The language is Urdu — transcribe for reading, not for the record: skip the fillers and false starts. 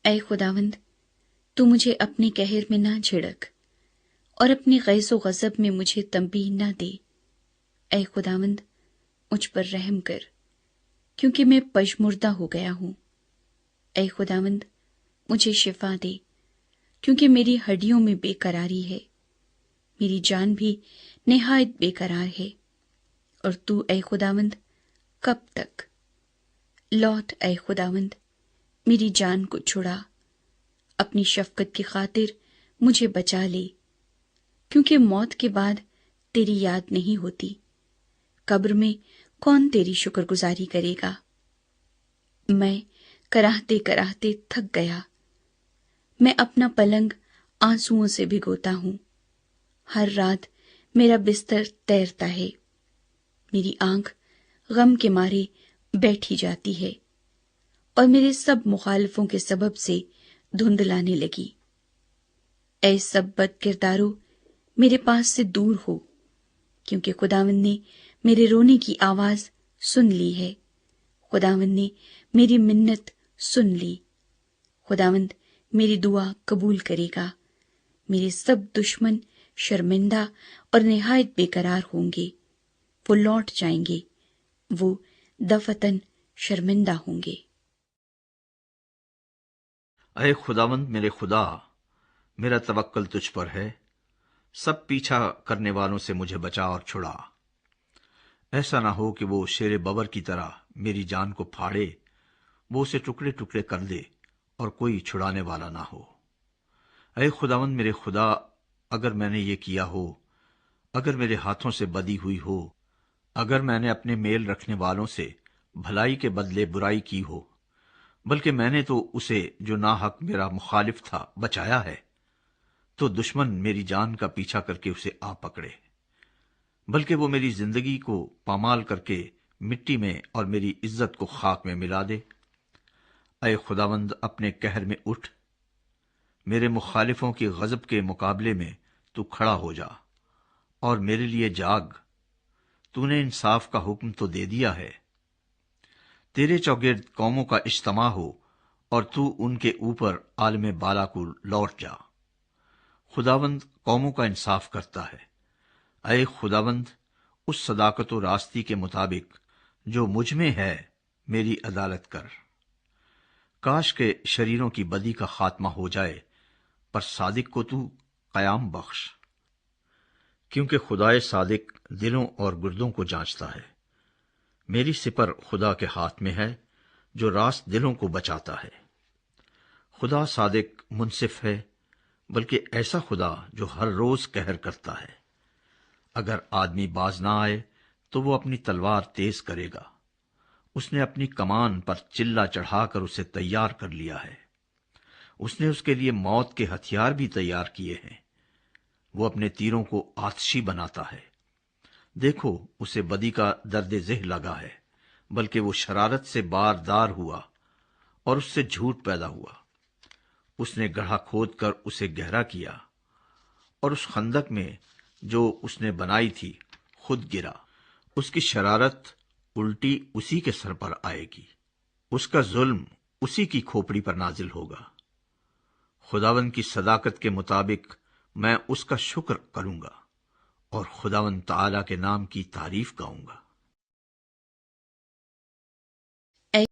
اے خداوند، تو مجھے اپنے قہر میں نہ جھڑک اور اپنی غیظ و غضب میں مجھے تنبیہ نہ دے۔ اے خداوند، مجھ پر رحم کر، کیونکہ میں پژمردہ ہو گیا ہوں۔ اے خداوند، مجھے شفا دے، کیونکہ میری ہڈیوں میں بے قراری ہے، میری جان بھی نہایت بے قرار ہے۔ اور تو اے خداوند کب تک؟ لوٹ اے خداوند، میری جان کو چھڑا، اپنی شفقت کی خاطر مجھے بچا لے، کیونکہ موت کے بعد تیری یاد نہیں ہوتی۔ قبر میں کون تیری شکر گزاری کرے گا؟ میں کراہتے کراہتے تھک گیا، میں اپنا پلنگ آنسوؤں سے بھگوتا ہوں۔ ہر رات میرا بستر تیرتا ہے، میری آنکھ غم کے مارے بیٹھی جاتی ہے، اور میرے سب مخالفوں کے سبب سے دھند لانے لگی۔ اے سب بد کردارو، میرے پاس سے دور ہو، کیونکہ خداوند نے میرے رونے کی آواز سن لی ہے، خداوند نے میری منت سن لی۔ خداوند میری دعا قبول کرے گا، میرے سب دشمن شرمندہ اور نہایت بے قرار ہوں گے، وہ لوٹ جائیں گے، وہ دفتن شرمندہ ہوں گے۔ اے خداوند میرے خدا، میرا توکل تجھ پر ہے، سب پیچھا کرنے والوں سے مجھے بچا اور چھڑا۔ ایسا نہ ہو کہ وہ شیر ببر کی طرح میری جان کو پھاڑے، وہ اسے ٹکڑے ٹکڑے کر دے اور کوئی چھڑانے والا نہ ہو۔ اے خداوند میرے خدا، اگر میں نے یہ کیا ہو، اگر میرے ہاتھوں سے بدی ہوئی ہو، اگر میں نے اپنے میل رکھنے والوں سے بھلائی کے بدلے برائی کی ہو، بلکہ میں نے تو اسے جو ناحق میرا مخالف تھا بچایا ہے، تو دشمن میری جان کا پیچھا کر کے اسے آ پکڑے، بلکہ وہ میری زندگی کو پامال کر کے مٹی میں اور میری عزت کو خاک میں ملا دے۔ اے خداوند اپنے قہر میں اٹھ، میرے مخالفوں کی غضب کے مقابلے میں تو کھڑا ہو جا، اور میرے لیے جاگ۔ تو نے انصاف کا حکم تو دے دیا ہے، تیرے چوگرد قوموں کا اجتماع ہو، اور تو ان کے اوپر عالم بالا کو لوٹ جا۔ خداوند قوموں کا انصاف کرتا ہے۔ اے خداوند، اس صداقت و راستی کے مطابق جو مجھ میں ہے میری عدالت کر۔ کاش کہ شریروں کی بدی کا خاتمہ ہو جائے، پر صادق کو تو قیام بخش، کیونکہ خدائے صادق دلوں اور گردوں کو جانچتا ہے۔ میری سپر خدا کے ہاتھ میں ہے، جو راست دلوں کو بچاتا ہے۔ خدا صادق منصف ہے، بلکہ ایسا خدا جو ہر روز قہر کرتا ہے۔ اگر آدمی باز نہ آئے تو وہ اپنی تلوار تیز کرے گا، اس نے اپنی کمان پر چلہ چڑھا کر اسے تیار کر لیا ہے۔ اس نے اس کے لیے موت کے ہتھیار بھی تیار کیے ہیں، وہ اپنے تیروں کو آتشی بناتا ہے۔ دیکھو، اسے بدی کا درد ذہ لگا ہے، بلکہ وہ شرارت سے باردار ہوا اور اس سے جھوٹ پیدا ہوا۔ اس نے گڑھا کھود کر اسے گہرا کیا، اور اس خندق میں جو اس نے بنائی تھی خود گرا۔ اس کی شرارت الٹی اسی کے سر پر آئے گی، اس کا ظلم اسی کی کھوپڑی پر نازل ہوگا۔ خداوند کی صداقت کے مطابق میں اس کا شکر کروں گا، اور خداوند تعالی کے نام کی تعریف گاؤں گا۔